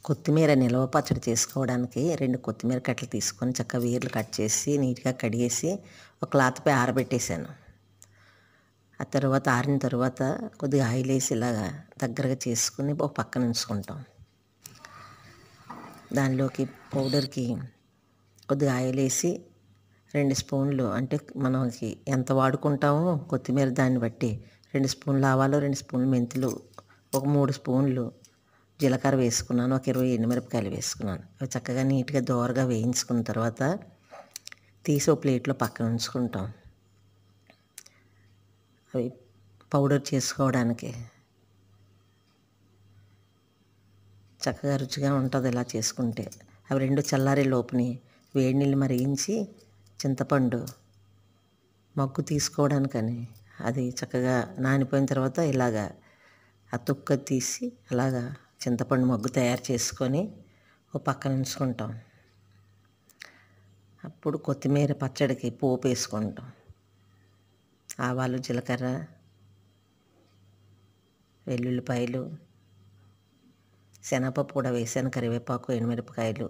కొత్తిమీర నిలవ పచ్చడి చేసుకోవడానికి 2 కొత్తిమీర కట్టలు తీసుకొని చక్కగా వేర్లు కట్ చేసి నీట్‌గా కడిగేసి ఒక క్లాత్‌పై ఆరబెట్టేసాను. ఆ తర్వాత ఆరిన తర్వాత కొద్దిగా ఆయిలేసి ఇలాగా దగ్గరగా చేసుకొని ఒక పక్కన ఉంచుకుంటాం. దానిలోకి పౌడర్‌కి కొద్దిగా ఆయిలేసి 2 స్పూన్లు అంటే మనకి ఎంత వాడుకుంటామో కొత్తిమీర దాన్ని బట్టి 2 స్పూన్లు ఆవాలు, 2 స్పూన్లు మెంతులు, ఒక 3 స్పూన్లు జీలకర్ర వేసుకున్నాను. ఒక 20 ఎండుమిరపకాయలు వేసుకున్నాను. అవి చక్కగా నీట్‌గా దోరగా వేయించుకున్న తర్వాత తీసి ఓ ప్లేట్‌లో పక్కన ఉంచుకుంటాం. అవి పౌడర్ చేసుకోవడానికి చక్కగా రుచిగా ఉంటుంది ఇలా చేసుకుంటే. అవి 2 చల్లారే లోపుని వేడి నీళ్ళు మరిగించి చింతపండు మగ్గు తీసుకోవడానికని అది చక్కగా నానిపోయిన తర్వాత ఇలాగా ఆ తొక్క తీసి అలాగా చింతపండు మగ్గు తయారు చేసుకొని ఓ పక్కన ఉంచుకుంటాం. అప్పుడు కొత్తిమీర పచ్చడికి పోపు వేసుకుంటాం. ఆవాలు, జీలకర్ర, వెల్లుల్లిపాయలు, శనగపప్పు కూడా వేసాను, కరివేపాకు, ఎండుమిరపకాయలు,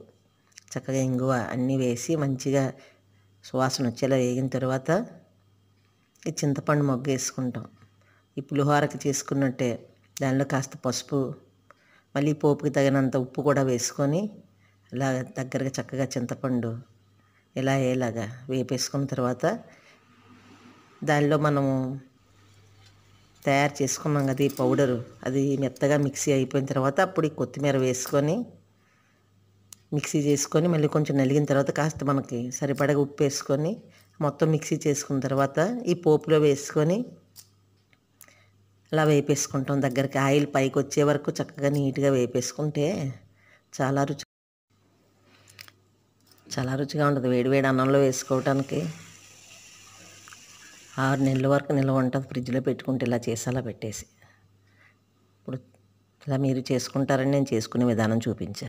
చక్కగా ఇంగువ అన్నీ వేసి మంచిగా సువాసన వచ్చేలా వేగిన తర్వాత ఈ చింతపండు మగ్గు వేసుకుంటాం. ఈ పులిహోరకి చేసుకున్నట్టే దానిలో కాస్త పసుపు, మళ్ళీ పోపుకి తగినంత ఉప్పు కూడా వేసుకొని ఇలా దగ్గరగా చక్కగా చింతపండు ఇలాగా వేపేసుకున్న తర్వాత దానిలో మనము తయారు చేసుకున్నాం కదా ఈ పౌడరు, అది మెత్తగా మిక్సీ అయిపోయిన తర్వాత అప్పుడు ఈ కొత్తిమీర వేసుకొని మిక్సీ చేసుకొని మళ్ళీ కొంచెం నలిగిన తర్వాత కాస్త మనకి సరిపడగా ఉప్పు వేసుకొని మొత్తం మిక్సీ చేసుకున్న తర్వాత ఈ పోపులో వేసుకొని అలా వేపేసుకుంటాం. దగ్గరికి ఆయిల్ పైకి వచ్చే వరకు చక్కగా నీట్గా వేపేసుకుంటే చాలా రుచిగా ఉంటుంది. వేడివేడి అన్నంలో వేసుకోవటానికి 6 నెలల వరకు నిల్వ ఉంటుంది. ఫ్రిడ్జ్లో పెట్టుకుంటే ఇలా చేసి అలా పెట్టేసి. ఇప్పుడు ఇలా మీరు చేసుకుంటారని నేను చేసుకునే విధానం చూపించాను.